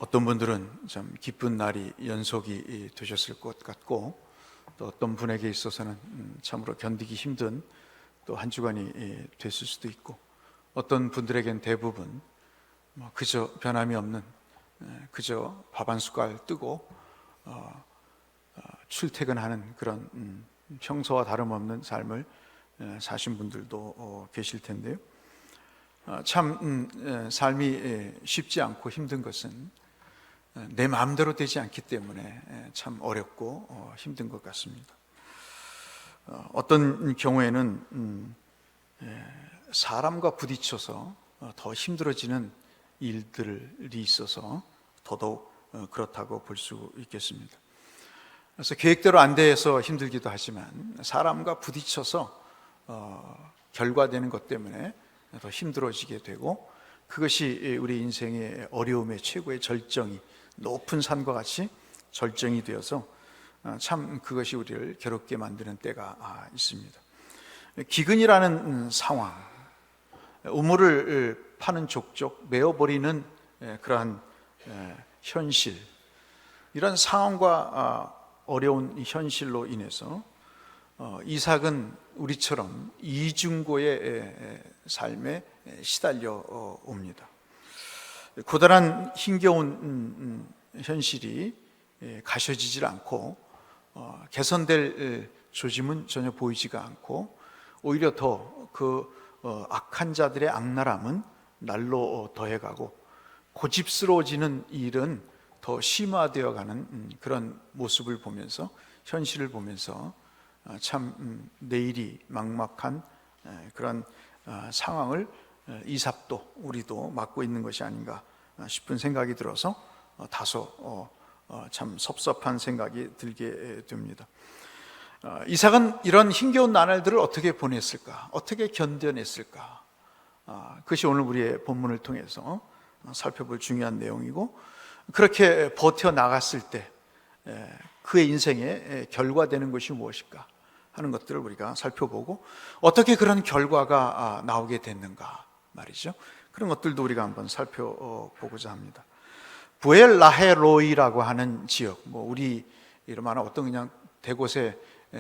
어떤 분들은 참 기쁜 날이 연속이 되셨을 것 같고, 또 어떤 분에게 있어서는 참으로 견디기 힘든 또 한 주간이 됐을 수도 있고, 어떤 분들에겐 대부분 그저 변함이 없는, 그저 밥 한 숟갈 뜨고 출퇴근하는 그런 평소와 다름없는 삶을 사신 분들도 계실 텐데요. 참 삶이 쉽지 않고 힘든 것은 내 마음대로 되지 않기 때문에 참 어렵고 힘든 것 같습니다. 어떤 경우에는 사람과 부딪혀서 더 힘들어지는 일들이 있어서 더더욱 그렇다고 볼 수 있겠습니다. 그래서 계획대로 안 돼서 힘들기도 하지만 사람과 부딪혀서 결과되는 것 때문에 더 힘들어지게 되고, 그것이 우리 인생의 어려움의 최고의 절정이, 높은 산과 같이 절정이 되어서 참 그것이 우리를 괴롭게 만드는 때가 있습니다. 기근이라는 상황, 우물을 파는 족족 메어버리는 그러한 현실, 이런 상황과 어려운 현실로 인해서 이삭은 우리처럼 이중고의 삶에 시달려 옵니다. 고단한 힘겨운 현실이 가셔지질 않고 개선될 조짐은 전혀 보이지가 않고, 오히려 더 그 악한 자들의 악랄함은 날로 더해가고 고집스러워지는 일은 더 심화되어가는 그런 모습을 보면서, 현실을 보면서 참 내일이 막막한 그런 상황을 이삭도 우리도 맞고 있는 것이 아닌가 싶은 생각이 들어서 다소 참 섭섭한 생각이 들게 됩니다. 이삭은 이런 힘겨운 나날들을 어떻게 보냈을까? 어떻게 견뎌냈을까? 그것이 오늘 우리의 본문을 통해서 살펴볼 중요한 내용이고, 그렇게 버텨나갔을 때 그의 인생의 결과되는 것이 무엇일까 하는 것들을 우리가 살펴보고, 어떻게 그런 결과가 나오게 됐는가 말이죠. 그런 것들도 우리가 한번 살펴보고자 합니다. 부엘라헤로이라고 하는 지역, 우리 이름 하나 어떤 그냥 대곳의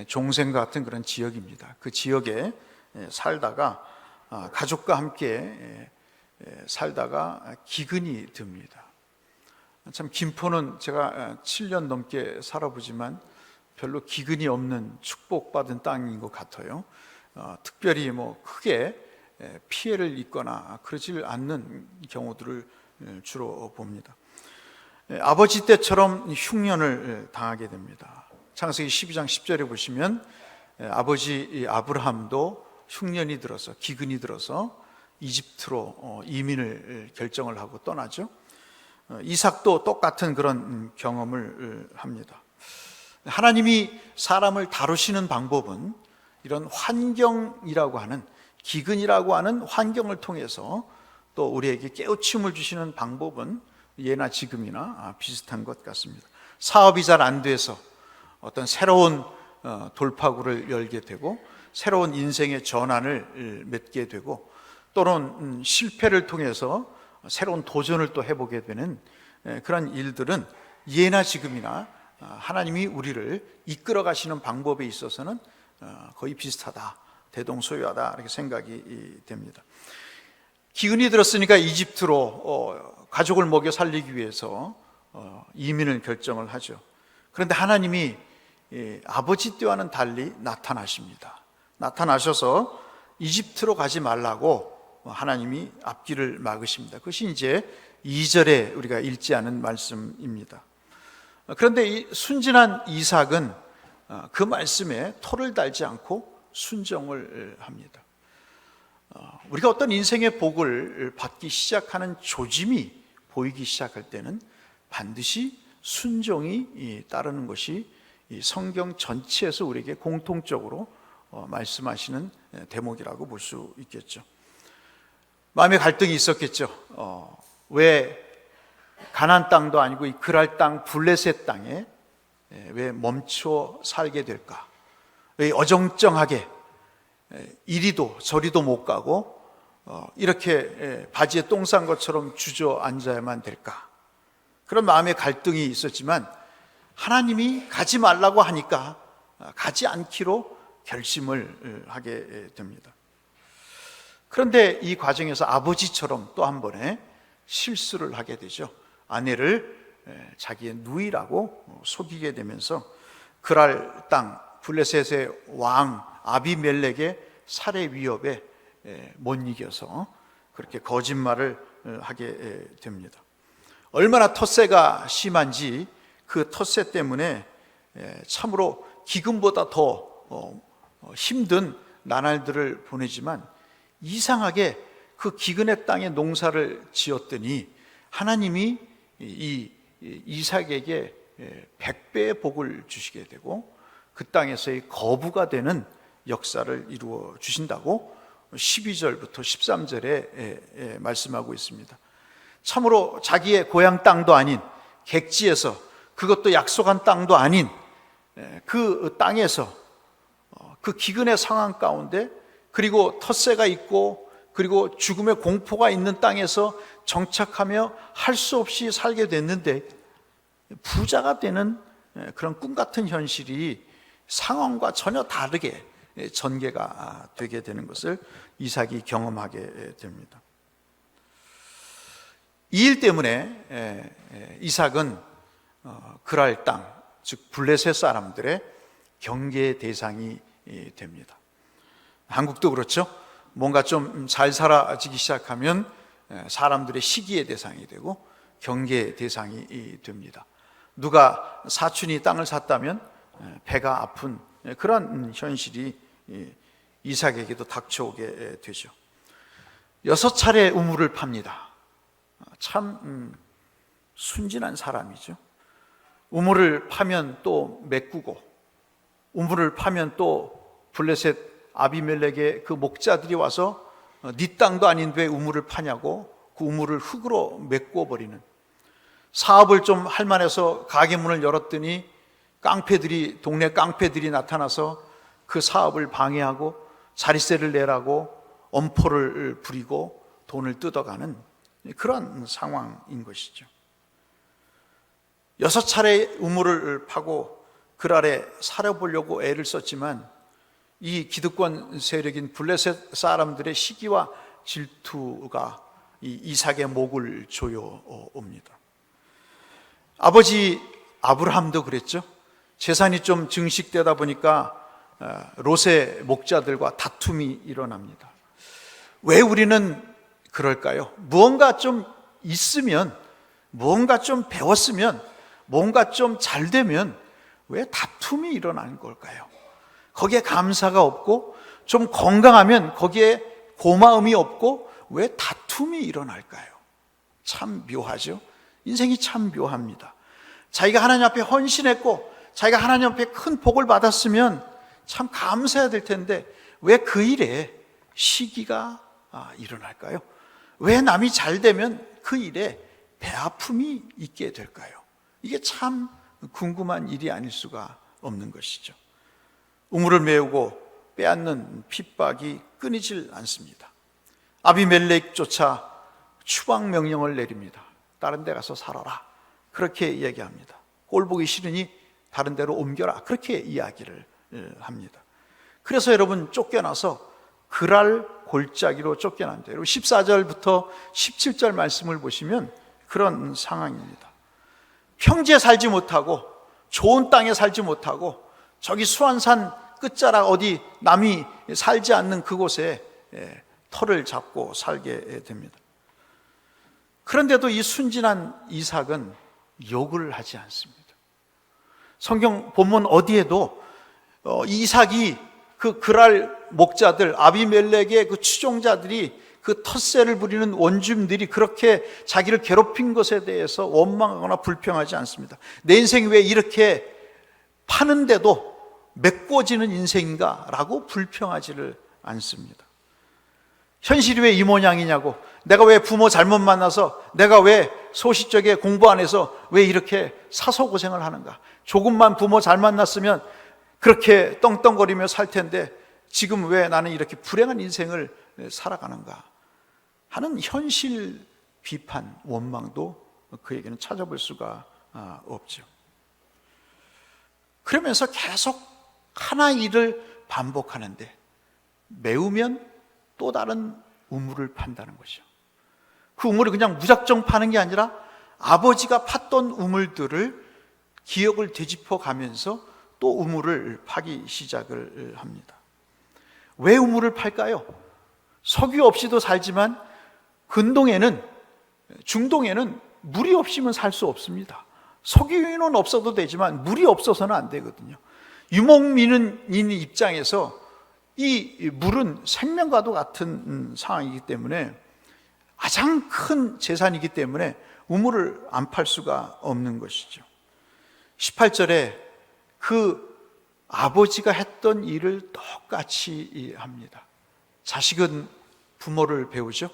종생 같은 그런 지역입니다. 그 지역에 살다가 가족과 함께 살다가 기근이 듭니다. 참 김포는 제가 7년 넘게 살아보지만 별로 기근이 없는 축복받은 땅인 것 같아요. 특별히 크게 피해를 입거나 그러질 않는 경우들을 주로 봅니다. 아버지 때처럼 흉년을 당하게 됩니다. 창세기 12장 10절에 보시면 아버지 아브라함도 흉년이 들어서, 기근이 들어서 이집트로 이민을 결정을 하고 떠나죠. 이삭도 똑같은 그런 경험을 합니다. 하나님이 사람을 다루시는 방법은 이런 환경이라고 하는, 기근이라고 하는 환경을 통해서 또 우리에게 깨우침을 주시는 방법은 예나 지금이나 비슷한 것 같습니다. 사업이 잘 안 돼서 어떤 새로운 돌파구를 열게 되고, 새로운 인생의 전환을 맺게 되고, 또는 실패를 통해서 새로운 도전을 또 해보게 되는 그런 일들은 예나 지금이나 하나님이 우리를 이끌어 가시는 방법에 있어서는 거의 비슷하다, 대동소이하다, 이렇게 생각이 됩니다. 기근이 들었으니까 이집트로 가족을 먹여 살리기 위해서 이민을 결정을 하죠. 그런데 하나님이 아버지 때와는 달리 나타나십니다. 나타나셔서 이집트로 가지 말라고 하나님이 앞길을 막으십니다. 그것이 이제 2절에 우리가 읽지 않은 말씀입니다. 그런데 이 순진한 이삭은 그 말씀에 토를 달지 않고 순종을 합니다. 우리가 어떤 인생의 복을 받기 시작하는 조짐이 보이기 시작할 때는 반드시 순종이 따르는 것이 성경 전체에서 우리에게 공통적으로 말씀하시는 대목이라고 볼 수 있겠죠. 마음의 갈등이 있었겠죠. 왜 가나안 땅도 아니고 이 그랄 땅 블레셋 땅에 왜 멈춰 살게 될까? 왜 어정쩡하게 이리도 저리도 못 가고 이렇게 바지에 똥 싼 것처럼 주저앉아야만 될까? 그런 마음의 갈등이 있었지만 하나님이 가지 말라고 하니까 가지 않기로 결심을 하게 됩니다. 그런데 이 과정에서 아버지처럼 또 한 번의 실수를 하게 되죠. 아내를 자기의 누이라고 속이게 되면서 그랄 땅 블레셋의 왕 아비멜렉의 살해 위협에 못 이겨서 그렇게 거짓말을 하게 됩니다. 얼마나 텃세가 심한지 그 텃세 때문에 참으로 기근보다 더 힘든 나날들을 보내지만 이상하게 그 기근의 땅에 농사를 지었더니 하나님이 이 이삭에게 100배의 복을 주시게 되고 그 땅에서의 거부가 되는 역사를 이루어 주신다고 12절부터 13절에 말씀하고 있습니다. 참으로 자기의 고향 땅도 아닌 객지에서, 그것도 약속한 땅도 아닌 그 땅에서 그 기근의 상황 가운데, 그리고 텃세가 있고 그리고 죽음의 공포가 있는 땅에서 정착하며 할 수 없이 살게 됐는데 부자가 되는 그런 꿈 같은 현실이 상황과 전혀 다르게 전개가 되게 되는 것을 이삭이 경험하게 됩니다. 이 일 때문에 이삭은 그랄 땅, 즉 블레셋 사람들의 경계의 대상이 됩니다. 한국도 그렇죠. 뭔가 좀 잘 살아지기 시작하면 사람들의 시기의 대상이 되고 경계의 대상이 됩니다. 누가 사촌이 땅을 샀다면 배가 아픈 그런 현실이 이삭에게도 닥쳐오게 되죠. 6차례 우물을 팝니다. 참 순진한 사람이죠. 우물을 파면 또 메꾸고, 우물을 파면 또 블레셋 아비멜렉의 그 목자들이 와서 네 땅도 아닌데 우물을 파냐고 그 우물을 흙으로 메꿔버리는, 사업을 좀 할만해서 가게 문을 열었더니 동네 깡패들이 나타나서 그 사업을 방해하고 자릿세를 내라고 엄포를 부리고 돈을 뜯어가는 그런 상황인 것이죠. 6차례 우물을 파고 그랄에 살아보려고 애를 썼지만 이 기득권 세력인 블레셋 사람들의 시기와 질투가 이 이삭의 목을 조여옵니다. 아버지 아브라함도 그랬죠. 재산이 좀 증식되다 보니까 롯의 목자들과 다툼이 일어납니다. 왜 우리는 그럴까요? 무언가 좀 있으면, 무언가 좀 배웠으면, 뭔가 좀 잘 되면 왜 다툼이 일어나는 걸까요? 거기에 감사가 없고 좀 건강하면 거기에 고마움이 없고 왜 다툼이 일어날까요? 참 묘하죠. 인생이 참 묘합니다. 자기가 하나님 앞에 헌신했고 자기가 하나님 앞에 큰 복을 받았으면 참 감사해야 될 텐데 왜 그 일에 시기가 일어날까요? 왜 남이 잘 되면 그 일에 배아픔이 있게 될까요? 이게 참 궁금한 일이 아닐 수가 없는 것이죠. 우물을 메우고 빼앗는 핍박이 끊이질 않습니다. 아비멜렉조차 추방 명령을 내립니다. 다른 데 가서 살아라, 그렇게 이야기합니다. 꼴 보기 싫으니 다른 데로 옮겨라, 그렇게 이야기를 합니다. 그래서 여러분 쫓겨나서 그랄 골짜기로 쫓겨난다. 14절부터 17절 말씀을 보시면 그런 상황입니다. 평지에 살지 못하고 좋은 땅에 살지 못하고 저기 수완산 끝자락 어디 남이 살지 않는 그곳에 터를 잡고 살게 됩니다. 그런데도 이 순진한 이삭은 욕을 하지 않습니다. 성경 본문 어디에도 이삭이 그 그랄 목자들, 아비멜렉의 그 추종자들이, 그 텃세를 부리는 원주민들이 그렇게 자기를 괴롭힌 것에 대해서 원망하거나 불평하지 않습니다. 내 인생이 왜 이렇게 파는데도 메꿔지는 인생인가? 라고 불평하지를 않습니다. 현실이 왜 이 모양이냐고, 내가 왜 부모 잘못 만나서, 내가 왜 소시적에 공부 안 해서 왜 이렇게 사소고생을 하는가? 조금만 부모 잘 만났으면 그렇게 떵떵거리며 살 텐데 지금 왜 나는 이렇게 불행한 인생을 살아가는가 하는 현실 비판, 원망도 그에게는 찾아볼 수가 없죠. 그러면서 계속 하나 일을 반복하는데 매우면 또 다른 우물을 판다는 것이죠. 그 우물을 그냥 무작정 파는 게 아니라 아버지가 팠던 우물들을 기억을 되짚어 가면서 또 우물을 파기 시작을 합니다. 왜 우물을 팔까요? 석유 없이도 살지만 근동에는, 중동에는 물이 없이는 살 수 없습니다. 석유는 없어도 되지만 물이 없어서는 안 되거든요. 유목민인 입장에서 이 물은 생명과도 같은 상황이기 때문에 가장 큰 재산이기 때문에 우물을 안 팔 수가 없는 것이죠. 18절에 그 아버지가 했던 일을 똑같이 합니다. 자식은 부모를 배우죠.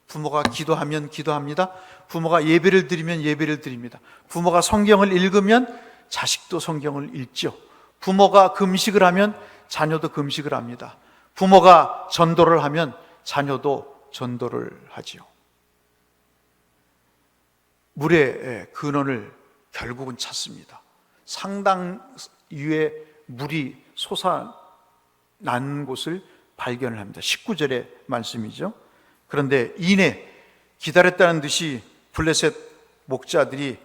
부모가 기도하면 기도합니다. 부모가 예배를 드리면 예배를 드립니다. 부모가 성경을 읽으면 자식도 성경을 읽죠. 부모가 금식을 하면 자녀도 금식을 합니다. 부모가 전도를 하면 자녀도 전도를 하지요. 물의 근원을 결국은 찾습니다. 상당 유의 물이 솟아난 곳을 발견을 합니다. 19절의 말씀이죠. 그런데 이내 기다렸다는 듯이 블레셋 목자들이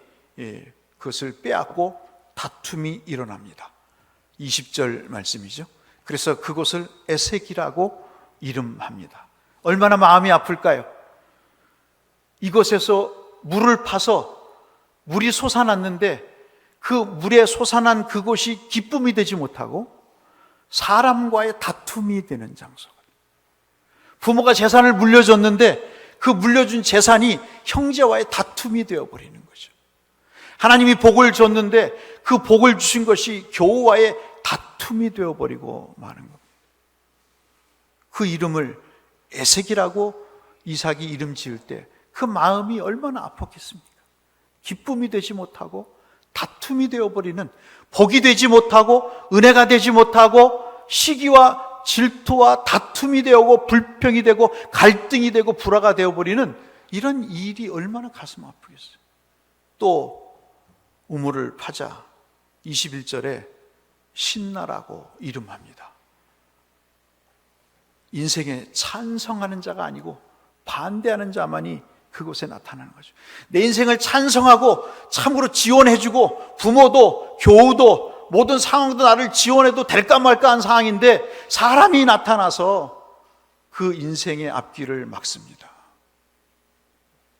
그것을 빼앗고 다툼이 일어납니다. 20절 말씀이죠. 그래서 그곳을 에색이라고 이름합니다. 얼마나 마음이 아플까요? 이곳에서 물을 파서 물이 솟아났는데 그 물에 솟아난 그곳이 기쁨이 되지 못하고 사람과의 다툼이 되는 장소가, 부모가 재산을 물려줬는데 그 물려준 재산이 형제와의 다툼이 되어버리는 거죠. 하나님이 복을 줬는데 그 복을 주신 것이 교우와의 다툼이 되어버리고 마는 겁니다. 그 이름을 에색이라고 이삭이 이름 지을 때 그 마음이 얼마나 아팠겠습니까? 기쁨이 되지 못하고 다툼이 되어버리는, 복이 되지 못하고 은혜가 되지 못하고 시기와 질투와 다툼이 되고 불평이 되고 갈등이 되고 불화가 되어버리는 이런 일이 얼마나 가슴 아프겠어요. 또 우물을 파자 21절에 신나라고 이름합니다. 인생에 찬성하는 자가 아니고 반대하는 자만이 그곳에 나타나는 거죠. 내 인생을 찬성하고 참으로 지원해주고 부모도 교우도 모든 상황도 나를 지원해도 될까 말까 한 상황인데 사람이 나타나서 그 인생의 앞길을 막습니다.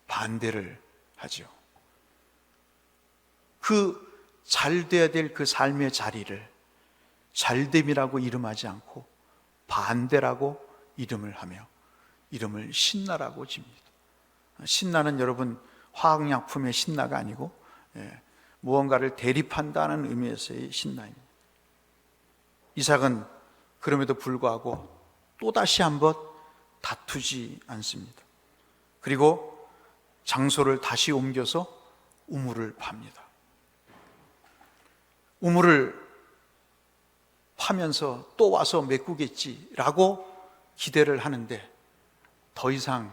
반대를 하죠. 그 잘 돼야 될 그 삶의 자리를 잘됨이라고 이름하지 않고 반대라고 이름을 하며 이름을 신나라고 집니다. 신나는 여러분 화학약품의 신나가 아니고 무언가를 대립한다는 의미에서의 신나입니다. 이삭은 그럼에도 불구하고 또다시 한번 다투지 않습니다. 그리고 장소를 다시 옮겨서 우물을 팝니다. 우물을 파면서 또 와서 메꾸겠지라고 기대를 하는데 더 이상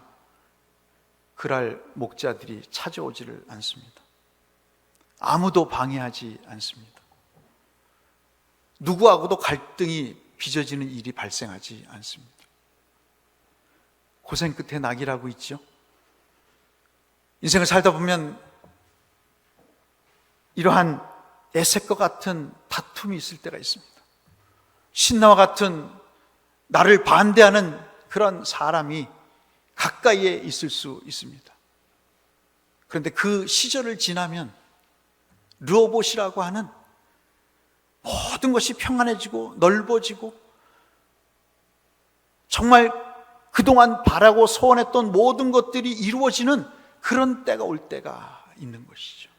그랄 목자들이 찾아오지를 않습니다. 아무도 방해하지 않습니다. 누구하고도 갈등이 빚어지는 일이 발생하지 않습니다. 고생 끝에 낙이라고 있죠. 인생을 살다 보면 이러한 에색과 같은 다툼이 있을 때가 있습니다. 신나와 같은 나를 반대하는 그런 사람이 가까이에 있을 수 있습니다. 그런데 그 시절을 지나면 르호봇이라고 하는 모든 것이 평안해지고 넓어지고 정말 그동안 바라고 소원했던 모든 것들이 이루어지는 그런 때가 올 때가 있는 것이죠.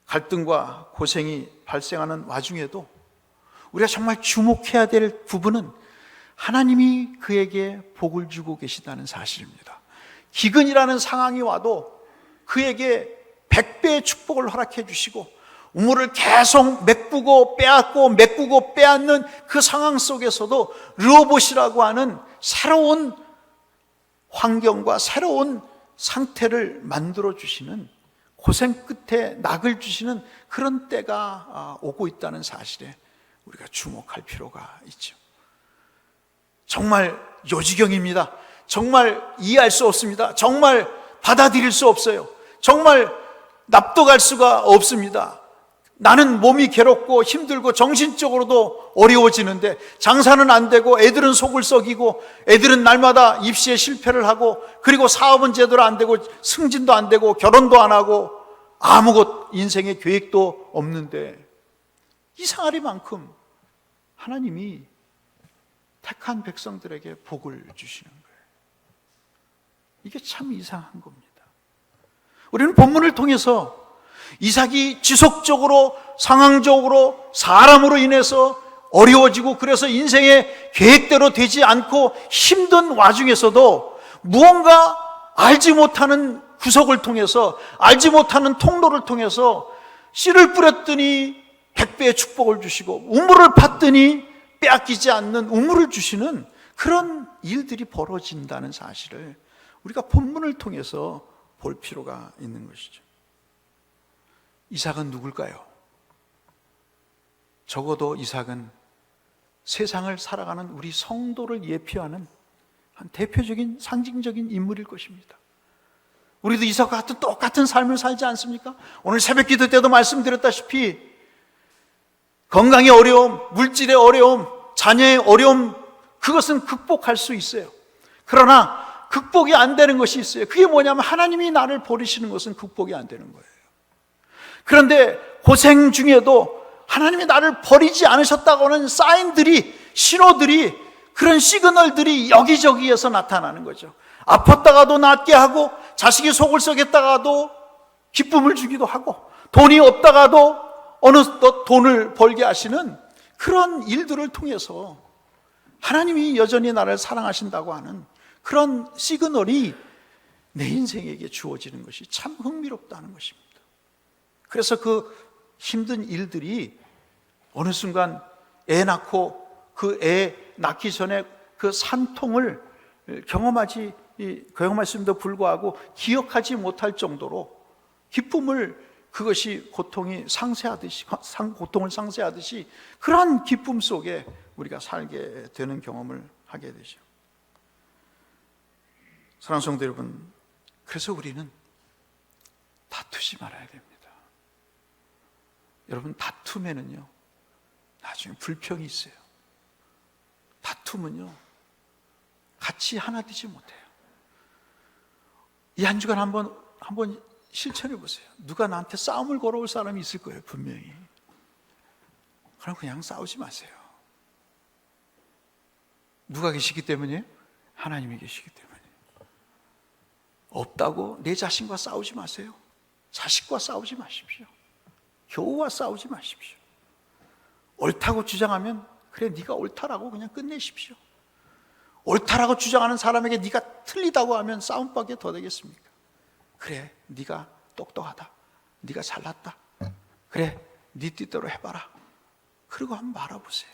갈등과 고생이 발생하는 와중에도 우리가 정말 주목해야 될 부분은 하나님이 그에게 복을 주고 계시다는 사실입니다. 기근이라는 상황이 와도 그에게 100배의 축복을 허락해 주시고 우물을 계속 메꾸고 빼앗고 메꾸고 빼앗는 그 상황 속에서도 르호봇이라고 하는 새로운 환경과 새로운 상태를 만들어 주시는 고생 끝에 낙을 주시는 그런 때가 오고 있다는 사실에 우리가 주목할 필요가 있죠. 정말 요지경입니다. 정말 이해할 수 없습니다. 정말 받아들일 수 없어요. 정말 납득할 수가 없습니다. 나는 몸이 괴롭고 힘들고 정신적으로도 어려워지는데 장사는 안 되고 애들은 속을 썩이고 애들은 날마다 입시에 실패를 하고 그리고 사업은 제대로 안 되고 승진도 안 되고 결혼도 안 하고 아무것 인생의 계획도 없는데 이상하리만큼 하나님이 택한 백성들에게 복을 주시는 거예요. 이게 참 이상한 겁니다. 우리는 본문을 통해서 이삭이 지속적으로 상황적으로 사람으로 인해서 어려워지고 그래서 인생의 계획대로 되지 않고 힘든 와중에서도 무언가 알지 못하는 구석을 통해서 알지 못하는 통로를 통해서 씨를 뿌렸더니 100배의 축복을 주시고 우물을 팠더니 빼앗기지 않는 우물을 주시는 그런 일들이 벌어진다는 사실을 우리가 본문을 통해서 볼 필요가 있는 것이죠. 이삭은 누굴까요? 적어도 이삭은 세상을 살아가는 우리 성도를 예표하는 한 대표적인 상징적인 인물일 것입니다. 우리도 이삭과 같은 똑같은 삶을 살지 않습니까? 오늘 새벽 기도 때도 말씀드렸다시피 건강의 어려움, 물질의 어려움, 자녀의 어려움, 그것은 극복할 수 있어요. 그러나 극복이 안 되는 것이 있어요. 그게 뭐냐면 하나님이 나를 버리시는 것은 극복이 안 되는 거예요. 그런데 고생 중에도 하나님이 나를 버리지 않으셨다고 하는 사인들이, 신호들이, 그런 시그널들이 여기저기에서 나타나는 거죠. 아팠다가도 낫게 하고 자식이 속을 썩였다가도 기쁨을 주기도 하고 돈이 없다가도 어느덧 돈을 벌게 하시는 그런 일들을 통해서 하나님이 여전히 나를 사랑하신다고 하는 그런 시그널이 내 인생에게 주어지는 것이 참 흥미롭다는 것입니다. 그래서 그 힘든 일들이 어느 순간 애 낳고 그 애 낳기 전에 그 산통을 경험했음에도 불구하고 기억하지 못할 정도로 기쁨을, 그것이 고통을 상쇄하듯이 그러한 기쁨 속에 우리가 살게 되는 경험을 하게 되죠. 사랑하는 성도 여러분, 그래서 우리는 다투지 말아야 됩니다. 여러분, 다투면은요 나중에 불평이 있어요. 다투면요 같이 하나 되지 못해요. 이 한 주간 한번 실천해 보세요. 누가 나한테 싸움을 걸어올 사람이 있을 거예요, 분명히. 그럼 그냥 싸우지 마세요. 누가 계시기 때문이에요? 하나님이 계시기 때문에. 없다고 내 자신과 싸우지 마세요. 자식과 싸우지 마십시오. 교우와 싸우지 마십시오. 옳다고 주장하면 그래 네가 옳다라고 그냥 끝내십시오. 옳다라고 주장하는 사람에게 네가 틀리다고 하면 싸움밖에 더 되겠습니까? 그래 네가 똑똑하다, 네가 잘났다, 그래 네 뜻대로 해봐라, 그리고 한번 말아보세요.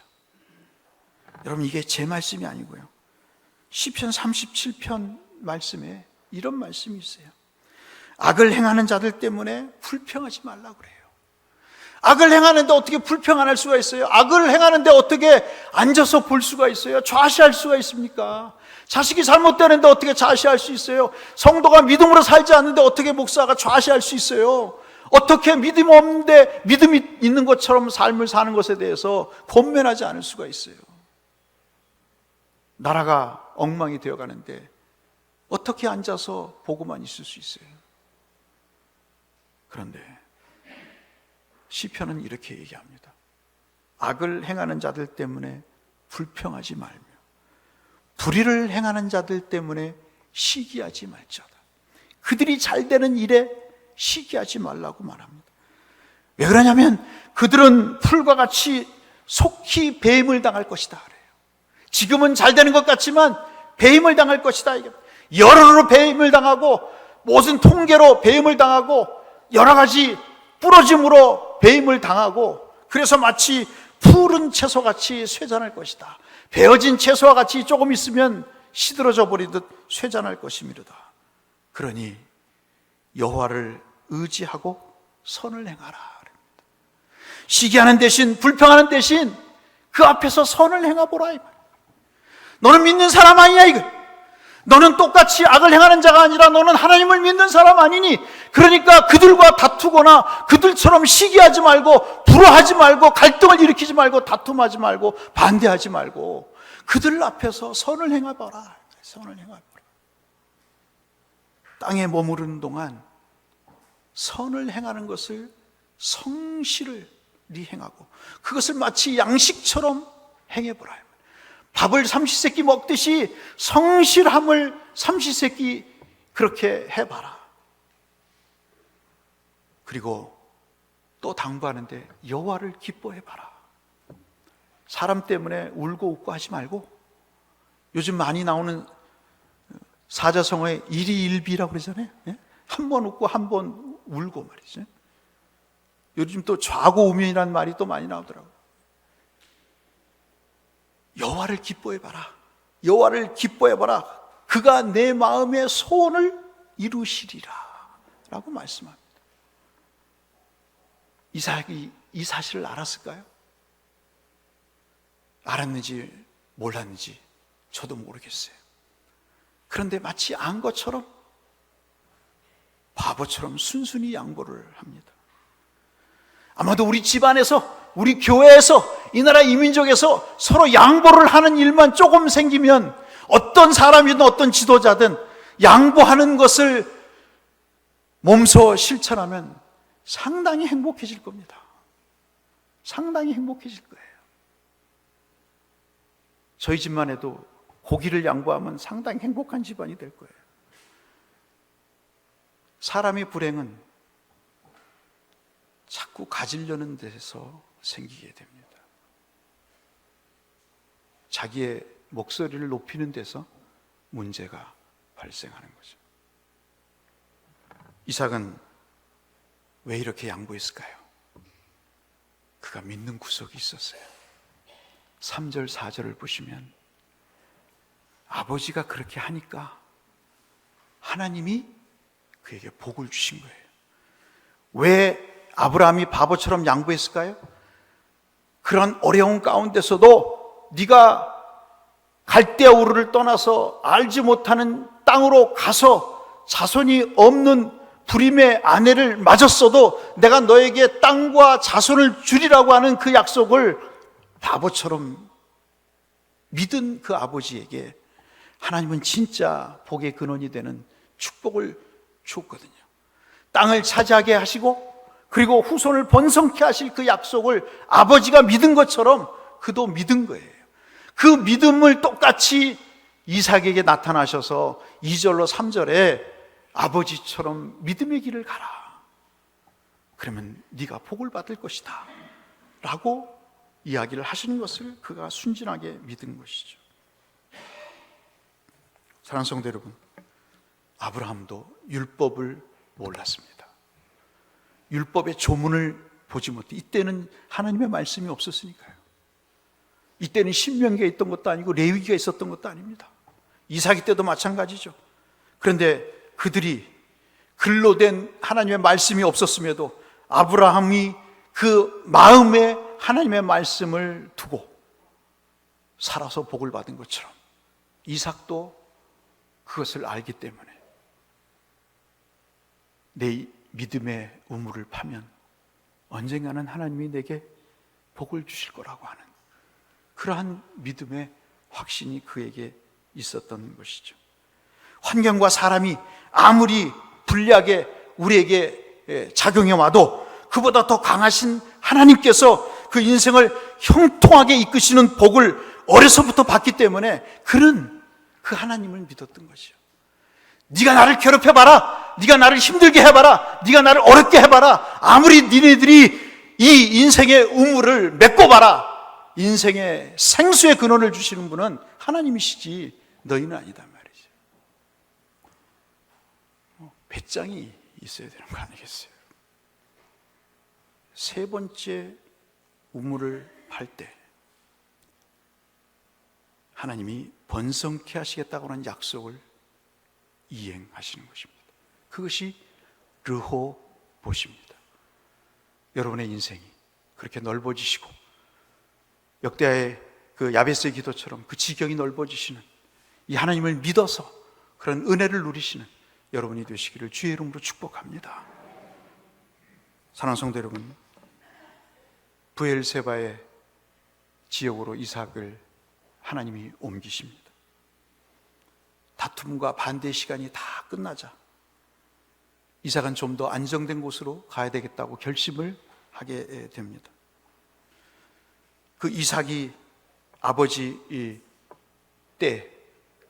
여러분, 이게 제 말씀이 아니고요, 시편 37편 말씀에 이런 말씀이 있어요. 악을 행하는 자들 때문에 불평하지 말라 그래요. 악을 행하는데 어떻게 불평 안 할 수가 있어요? 악을 행하는데 어떻게 앉아서 볼 수가 있어요? 좌시할 수가 있습니까? 자식이 잘못되는데 어떻게 좌시할 수 있어요? 성도가 믿음으로 살지 않는데 어떻게 목사가 좌시할 수 있어요? 어떻게 믿음 없는데 믿음이 있는 것처럼 삶을 사는 것에 대해서 권면하지 않을 수가 있어요? 나라가 엉망이 되어가는데 어떻게 앉아서 보고만 있을 수 있어요? 그런데 시편은 이렇게 얘기합니다. 악을 행하는 자들 때문에 불평하지 말며 불의를 행하는 자들 때문에 시기하지 말자다. 그들이 잘 되는 일에 시기하지 말라고 말합니다. 왜 그러냐면 그들은 풀과 같이 속히 배임을 당할 것이다 그래요. 지금은 잘 되는 것 같지만 배임을 당할 것이다. 여러로 배임을 당하고 무슨 통계로 배임을 당하고 여러 가지 부러짐으로 배임을 당하고, 그래서 마치 푸른 채소같이 쇠잔할 것이다. 베어진 채소와 같이 조금 있으면 시들어져 버리듯 쇠잔할 것이미로다. 그러니 여호와를 의지하고 선을 행하라. 시기하는 대신, 불평하는 대신 그 앞에서 선을 행하보라. 너는 믿는 사람 아니냐 이거. 너는 똑같이 악을 행하는 자가 아니라 너는 하나님을 믿는 사람 아니니, 그러니까 그들과 다투거나 그들처럼 시기하지 말고 불화하지 말고 갈등을 일으키지 말고 다툼하지 말고 반대하지 말고 그들 앞에서 선을 행하봐라. 선을 행하봐라. 땅에 머무르는 동안 선을 행하는 것을 성실히 행하고 그것을 마치 양식처럼 행해보라. 밥을 삼시세끼 먹듯이 성실함을 삼시세끼 그렇게 해봐라. 그리고 또 당부하는데 여호와를 기뻐해봐라. 사람 때문에 울고 웃고 하지 말고, 요즘 많이 나오는 사자성어의 일희일비라고 그러잖아요. 한 번 웃고 한 번 울고 말이죠. 요즘 또 좌고우면이라는 말이 또 많이 나오더라고요. 여호와를 기뻐해봐라. 여호와를 기뻐해봐라. 그가 내 마음의 소원을 이루시리라 라고 말씀합니다. 이삭이 이 사실을 알았을까요? 알았는지 몰랐는지 저도 모르겠어요. 그런데 마치 안 것처럼 바보처럼 순순히 양보를 합니다. 아마도 우리 집안에서, 우리 교회에서, 이 나라 이민족에서 서로 양보를 하는 일만 조금 생기면, 어떤 사람이든 어떤 지도자든 양보하는 것을 몸소 실천하면 상당히 행복해질 겁니다. 상당히 행복해질 거예요. 저희 집만 해도 고기를 양보하면 상당히 행복한 집안이 될 거예요. 사람의 불행은 자꾸 가지려는 데서 생기게 됩니다. 자기의 목소리를 높이는 데서 문제가 발생하는 거죠. 이삭은 왜 이렇게 양보했을까요? 그가 믿는 구석이 있었어요. 3절 4절을 보시면 아버지가 그렇게 하니까 하나님이 그에게 복을 주신 거예요. 왜 아브라함이 바보처럼 양보했을까요? 그런 어려운 가운데서도 네가 갈대아 우르를 떠나서 알지 못하는 땅으로 가서 자손이 없는 불임의 아내를 맞았어도 내가 너에게 땅과 자손을 주리라고 하는 그 약속을 바보처럼 믿은 그 아버지에게 하나님은 진짜 복의 근원이 되는 축복을 줬거든요. 땅을 차지하게 하시고 그리고 후손을 번성케 하실 그 약속을 아버지가 믿은 것처럼 그도 믿은 거예요. 그 믿음을 똑같이 이삭에게 나타나셔서 2절로 3절에 아버지처럼 믿음의 길을 가라. 그러면 네가 복을 받을 것이다 라고 이야기를 하시는 것을 그가 순진하게 믿은 것이죠. 사랑하는 성도 여러분, 아브라함도 율법을 몰랐습니다. 율법의 조문을 보지 못해. 이때는 하나님의 말씀이 없었으니까요. 이때는 신명기가 있던 것도 아니고 레위기가 있었던 것도 아닙니다. 이삭이 때도 마찬가지죠. 그런데 그들이 글로 된 하나님의 말씀이 없었음에도 아브라함이 그 마음에 하나님의 말씀을 두고 살아서 복을 받은 것처럼 이삭도 그것을 알기 때문에 내 믿음의 우물을 파면 언젠가는 하나님이 내게 복을 주실 거라고 하는 그러한 믿음의 확신이 그에게 있었던 것이죠. 환경과 사람이 아무리 불리하게 우리에게 작용해 와도 그보다 더 강하신 하나님께서 그 인생을 형통하게 이끄시는 복을 어려서부터 받기 때문에 그는 그 하나님을 믿었던 것이죠. 네가 나를 괴롭혀봐라, 네가 나를 힘들게 해봐라, 네가 나를 어렵게 해봐라, 아무리 니네들이 이 인생의 우물을 메꿔봐라, 인생의 생수의 근원을 주시는 분은 하나님이시지 너희는 아니다 말이죠. 배짱이 있어야 되는 거 아니겠어요? 세 번째 우물을 팔 때 하나님이 번성케 하시겠다고 하는 약속을 이행하시는 것입니다. 그것이 르호보암입니다. 보십니다. 여러분의 인생이 그렇게 넓어지시고 역대하의 그 야베스의 기도처럼 그 지경이 넓어지시는, 이 하나님을 믿어서 그런 은혜를 누리시는 여러분이 되시기를 주의 이름으로 축복합니다. 사랑하는 성도 여러분, 브엘세바의 지역으로 이삭을 하나님이 옮기십니다. 다툼과 반대의 시간이 다 끝나자 이삭은 좀 더 안정된 곳으로 가야 되겠다고 결심을 하게 됩니다. 그 이삭이 아버지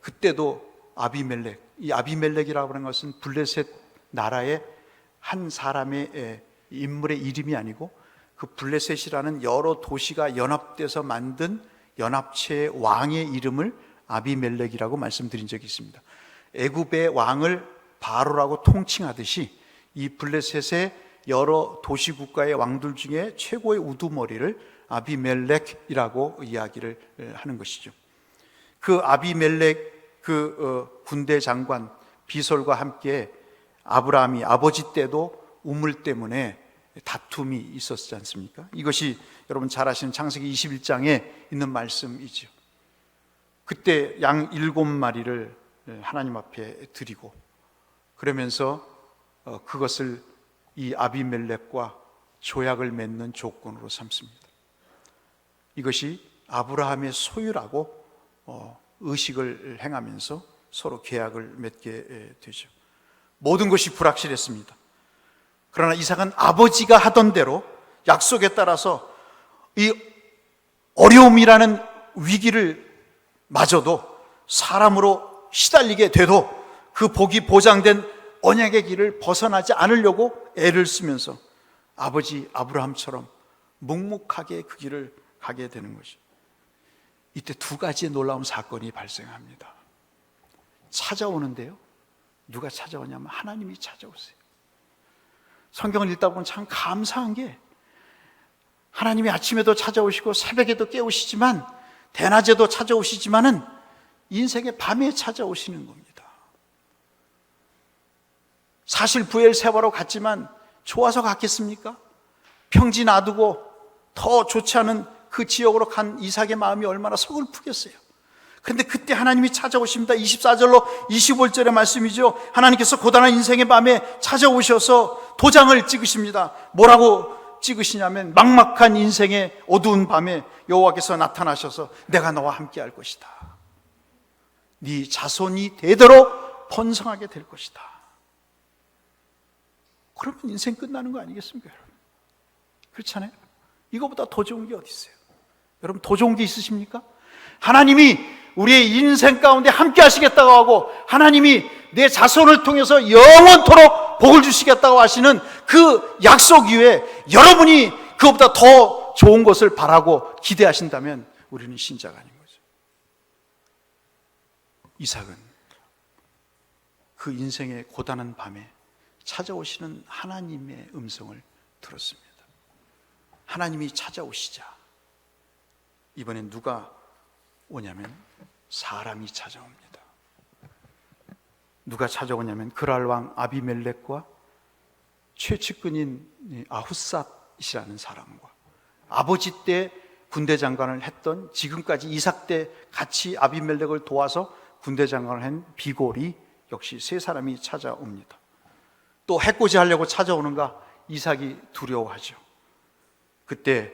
그때도 아비멜렉, 이 아비멜렉이라고 하는 것은 블레셋 나라의 한 사람의 인물의 이름이 아니고 그 블레셋이라는 여러 도시가 연합돼서 만든 연합체의 왕의 이름을 아비멜렉이라고 말씀드린 적이 있습니다. 애굽의 왕을 바로라고 통칭하듯이 이 블레셋의 여러 도시 국가의 왕들 중에 최고의 우두머리를 아비멜렉이라고 이야기를 하는 것이죠. 그 아비멜렉 군대 장관 비솔과 함께 아브라함이 아버지 때도 우물 때문에 다툼이 있었지 않습니까? 이것이 여러분 잘 아시는 창세기 21장에 있는 말씀이죠. 그때 양 7마리를 하나님 앞에 드리고 그러면서 그것을 이 아비멜렉과 조약을 맺는 조건으로 삼습니다. 이것이 아브라함의 소유라고 의식을 행하면서 서로 계약을 맺게 되죠. 모든 것이 불확실했습니다. 그러나 이삭은 아버지가 하던 대로 약속에 따라서 이 어려움이라는 위기를 마저도 사람으로 시달리게 돼도 그 복이 보장된 언약의 길을 벗어나지 않으려고 애를 쓰면서 아버지 아브라함처럼 묵묵하게 그 길을 가게 되는 것이죠. 이때 두 가지의 놀라운 사건이 발생합니다. 찾아오는데요, 누가 찾아오냐면 하나님이 찾아오세요. 성경을 읽다 보면 참 감사한 게 하나님이 아침에도 찾아오시고 새벽에도 깨우시지만 대낮에도 찾아오시지만은 인생의 밤에 찾아오시는 겁니다. 사실 브엘세바로 갔지만 좋아서 갔겠습니까? 평지 놔두고 더 좋지 않은 그 지역으로 간 이삭의 마음이 얼마나 서글프겠어요. 그런데 그때 하나님이 찾아오십니다. 24절로 25절의 말씀이죠. 하나님께서 고단한 인생의 밤에 찾아오셔서 도장을 찍으십니다. 뭐라고 찍으시냐면 막막한 인생의 어두운 밤에 여호와께서 나타나셔서 내가 너와 함께 할 것이다. 네 자손이 대대로 번성하게 될 것이다. 그러면 인생 끝나는 거 아니겠습니까, 여러분? 그렇잖아요? 이거보다 더 좋은 게 어디 있어요? 여러분, 더 좋은 게 있으십니까? 하나님이 우리의 인생 가운데 함께 하시겠다고 하고 하나님이 내 자손을 통해서 영원토록 복을 주시겠다고 하시는 그 약속 위에 여러분이 그것보다 더 좋은 것을 바라고 기대하신다면 우리는 신자가 아닌 거죠. 이삭은 그 인생의 고단한 밤에 찾아오시는 하나님의 음성을 들었습니다. 하나님이 찾아오시자 이번엔 누가 오냐면 사람이 찾아옵니다. 누가 찾아오냐면 그랄 왕 아비멜렉과 최측근인 아후삿이라는 사람과 아버지 때 군대 장관을 했던, 지금까지 이삭 때 같이 아비멜렉을 도와서 군대 장관을 한 비골이 역시 세 사람이 찾아옵니다. 또 해코지 하려고 찾아오는가 이삭이 두려워하죠. 그때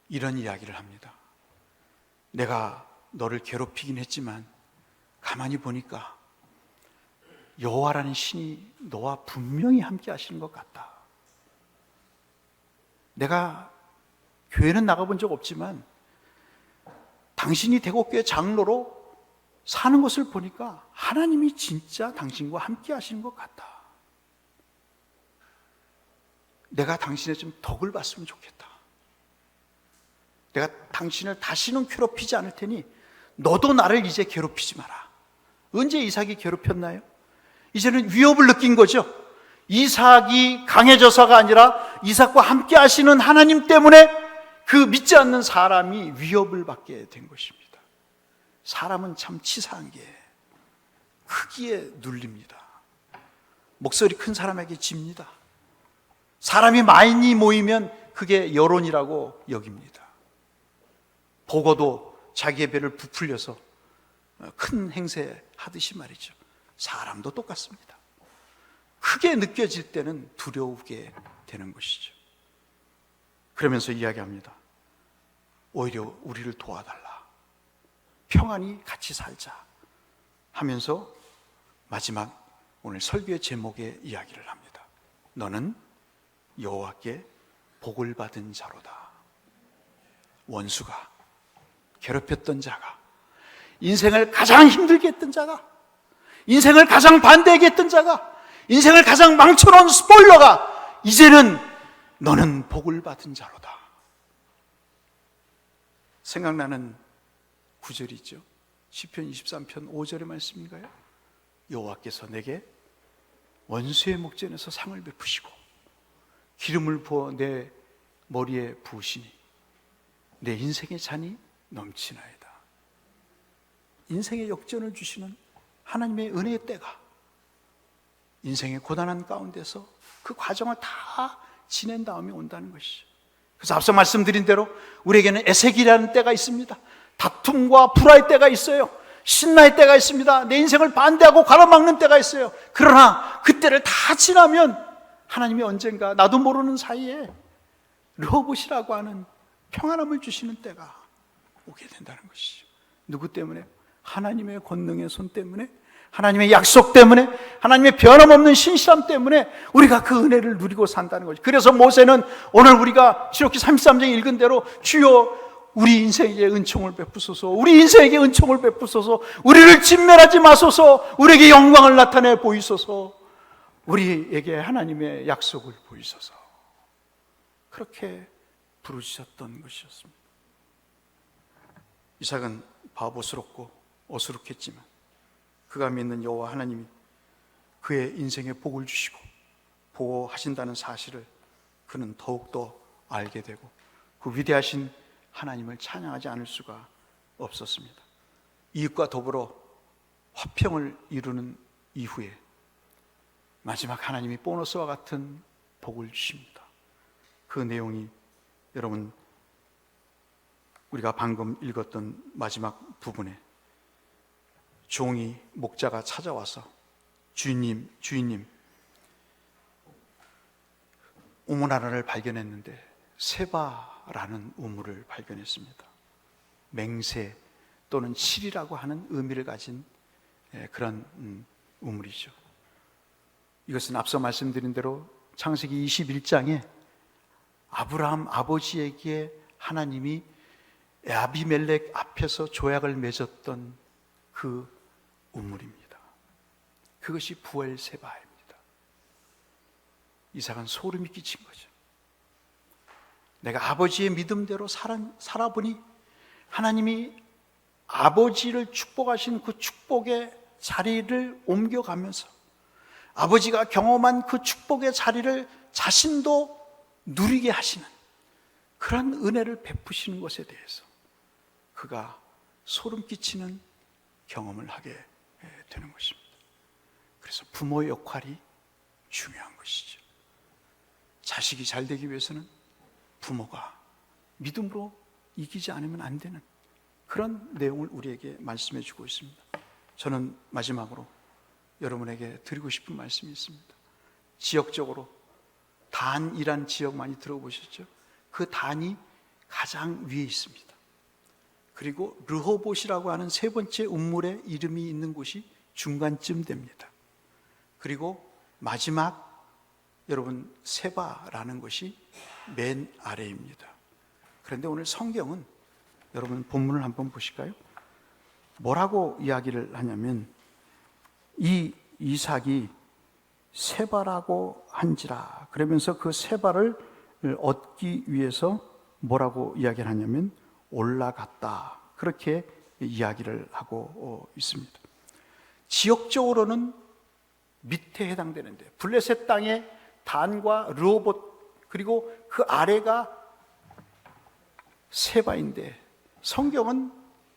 이런 이야기를 합니다. 내가 너를 괴롭히긴 했지만 가만히 보니까 여호와라는 신이 너와 분명히 함께 하시는 것 같다. 내가 교회는 나가본 적 없지만 당신이 대곡교회 장로로 사는 것을 보니까 하나님이 진짜 당신과 함께 하시는 것 같다. 내가 당신의 좀 덕을 봤으면 좋겠다. 내가 당신을 다시는 괴롭히지 않을 테니 너도 나를 이제 괴롭히지 마라. 언제 이삭이 괴롭혔나요? 이제는 위협을 느낀 거죠. 이삭이 강해져서가 아니라 이삭과 함께 하시는 하나님 때문에 그 믿지 않는 사람이 위협을 받게 된 것입니다. 사람은 참 치사한 게 크기에 눌립니다. 목소리 큰 사람에게 집니다. 사람이 많이 모이면 그게 여론이라고 여깁니다. 보고도 자기의 배를 부풀려서 큰 행세 하듯이 말이죠. 사람도 똑같습니다. 크게 느껴질 때는 두려우게 되는 것이죠. 그러면서 이야기합니다. 오히려 우리를 도와달라. 평안히 같이 살자 하면서 마지막 오늘 설교의 제목의 이야기를 합니다. 너는 여호와께 복을 받은 자로다. 원수가, 괴롭혔던 자가, 인생을 가장 힘들게 했던 자가, 인생을 가장 반대하게 했던 자가, 인생을 가장 망쳐놓은 스포일러가 이제는 너는 복을 받은 자로다. 생각나는 구절이 있죠. 시편 23편 5절의 말씀인가요? 여호와께서 내게 원수의 목전에서 상을 베푸시고 기름을 부어 내 머리에 부으시니 내 인생의 잔이 넘치나이다. 인생의 역전을 주시는 하나님의 은혜의 때가 인생의 고단한 가운데서 그 과정을 다 지낸 다음에 온다는 것이죠. 그래서 앞서 말씀드린 대로 우리에게는 에색이라는 때가 있습니다. 다툼과 불화의 때가 있어요. 신나의 때가 있습니다. 내 인생을 반대하고 가로막는 때가 있어요. 그러나 그때를 다 지나면 하나님이 언젠가 나도 모르는 사이에 르호봇이라고 하는 평안함을 주시는 때가 오게 된다는 것이죠. 누구 때문에? 하나님의 권능의 손 때문에, 하나님의 약속 때문에, 하나님의 변함없는 신실함 때문에 우리가 그 은혜를 누리고 산다는 거죠. 그래서 모세는 오늘 우리가 출애굽기 33장에 읽은 대로 주여 우리 인생에게 은총을 베푸소서, 우리 인생에게 은총을 베푸소서, 우리를 진멸하지 마소서, 우리에게 영광을 나타내 보이소서, 우리에게 하나님의 약속을 보이소서, 그렇게 부르셨던 것이었습니다. 이삭은 바보스럽고 어수룩했지만 그가 믿는 여호와 하나님이 그의 인생에 복을 주시고 보호하신다는 사실을 그는 더욱더 알게 되고 그 위대하신 하나님을 찬양하지 않을 수가 없었습니다. 이웃과 더불어 화평을 이루는 이후에 마지막 하나님이 보너스와 같은 복을 주십니다. 그 내용이 여러분 우리가 방금 읽었던 마지막 부분에 종이 목자가 찾아와서 주인님 우물 하나를 발견했는데 세바라는 우물을 발견했습니다. 맹세 또는 실이라고 하는 의미를 가진 그런 우물이죠. 이것은 앞서 말씀드린 대로 창세기 21장에 아브라함 아버지에게 하나님이 아비멜렉 앞에서 조약을 맺었던 그 우물입니다. 그것이 부엘세바입니다. 이삭은 소름이 끼친 거죠. 내가 아버지의 믿음대로 살아보니 하나님이 아버지를 축복하신 그 축복의 자리를 옮겨가면서 아버지가 경험한 그 축복의 자리를 자신도 누리게 하시는 그런 은혜를 베푸시는 것에 대해서 그가 소름 끼치는 경험을 하게 되는 것입니다. 그래서 부모의 역할이 중요한 것이죠. 자식이 잘 되기 위해서는 부모가 믿음으로 이기지 않으면 안 되는 그런 내용을 우리에게 말씀해 주고 있습니다. 저는 마지막으로 여러분에게 드리고 싶은 말씀이 있습니다. 지역적으로 단이란 지역 많이 들어보셨죠? 그 단이 가장 위에 있습니다. 그리고 르호봇이라고 하는 세 번째 우물의 이름이 있는 곳이 중간쯤 됩니다. 그리고 마지막 여러분 세바라는 것이 맨 아래입니다. 그런데 오늘 성경은 여러분 본문을 한번 보실까요? 뭐라고 이야기를 하냐면 이 이삭이 세바라고 한지라 그러면서 그 세바를 얻기 위해서 뭐라고 이야기를 하냐면 올라갔다 그렇게 이야기를 하고 있습니다. 지역적으로는 밑에 해당되는데 블레셋 땅의 단과 르호봇 그리고 그 아래가 세바인데 성경은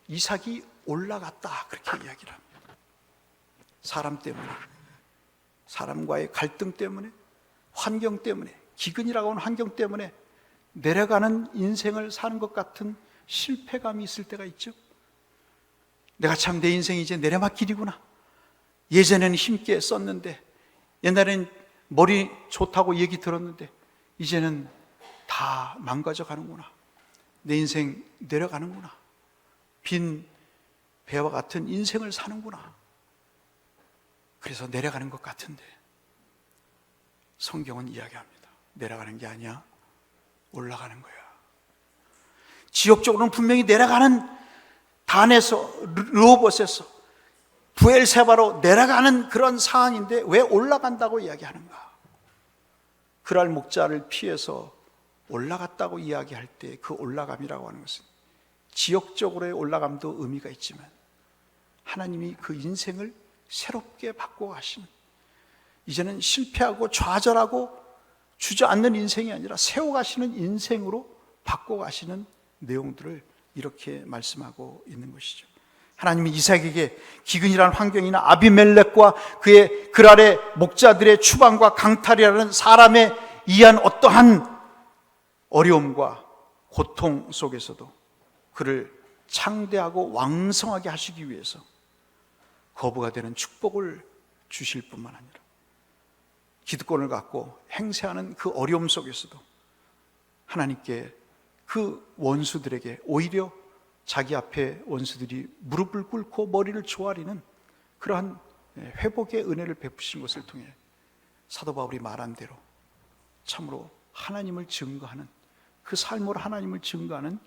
이삭이 올라갔다 그렇게 이야기를 합니다. 사람 때문에, 사람과의 갈등 때문에, 환경 때문에, 기근이라고 하는 환경 때문에 내려가는 인생을 사는 것 같은 실패감이 있을 때가 있죠. 내가 참 내 인생이 이제 내리막길이구나. 예전에는 힘있게 썼는데, 옛날에는 머리 좋다고 얘기 들었는데 이제는 다 망가져 가는구나. 내 인생 내려가는구나. 빈 배와 같은 인생을 사는구나. 그래서 내려가는 것 같은데 성경은 이야기합니다. 내려가는 게 아니야. 올라가는 거야. 지역적으로는 분명히 내려가는, 단에서, 르호봇에서 부엘세바로 내려가는 그런 상황인데 왜 올라간다고 이야기하는가? 그랄 목자를 피해서 올라갔다고 이야기할 때 그 올라감이라고 하는 것은 지역적으로의 올라감도 의미가 있지만 하나님이 그 인생을 새롭게 바꿔가시는, 이제는 실패하고 좌절하고 주저앉는 인생이 아니라 세워가시는 인생으로 바꿔가시는 내용들을 이렇게 말씀하고 있는 것이죠. 하나님이 이삭에게 기근이라는 환경이나 아비멜렉과 그의 그랄의 목자들의 추방과 강탈이라는 사람의 이해한 어떠한 어려움과 고통 속에서도 그를 창대하고 왕성하게 하시기 위해서 거부가 되는 축복을 주실 뿐만 아니라 기득권을 갖고 행세하는 그 어려움 속에서도 하나님께 그 원수들에게 오히려 자기 앞에 원수들이 무릎을 꿇고 머리를 조아리는 그러한 회복의 은혜를 베푸신 것을 통해 사도 바울이 말한 대로 참으로 하나님을 증거하는, 그 삶으로 하나님을 증거하는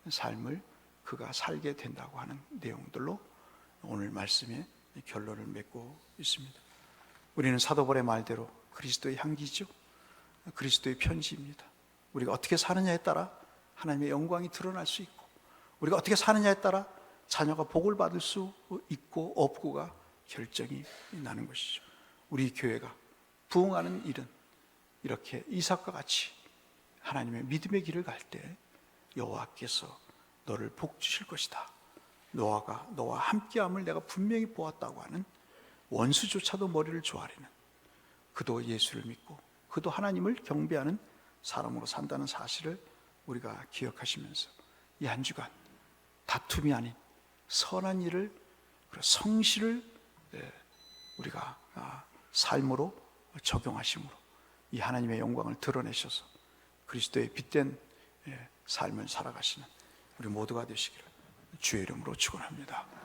삶을 그가 살게 된다고 하는 내용들로 오늘 말씀의 결론을 맺고 있습니다. 우리는 사도 바울의 말대로 그리스도의 향기죠. 그리스도의 편지입니다. 우리가 어떻게 사느냐에 따라 하나님의 영광이 드러날 수 있고, 우리가 어떻게 사느냐에 따라 자녀가 복을 받을 수 있고 없고가 결정이 나는 것이죠. 우리 교회가 부흥하는 일은 이렇게 이삭과 같이 하나님의 믿음의 길을 갈 때 여호와께서 너를 복 주실 것이다, 노아가 너와 함께함을 내가 분명히 보았다고 하는, 원수조차도 머리를 조아리는, 그도 예수를 믿고 그도 하나님을 경배하는 사람으로 산다는 사실을 우리가 기억하시면서 이 한 주간 다툼이 아닌 선한 일을, 성실을 우리가 삶으로 적용하심으로 이 하나님의 영광을 드러내셔서 그리스도의 빛된 삶을 살아가시는 우리 모두가 되시기를 주의 이름으로 축원합니다.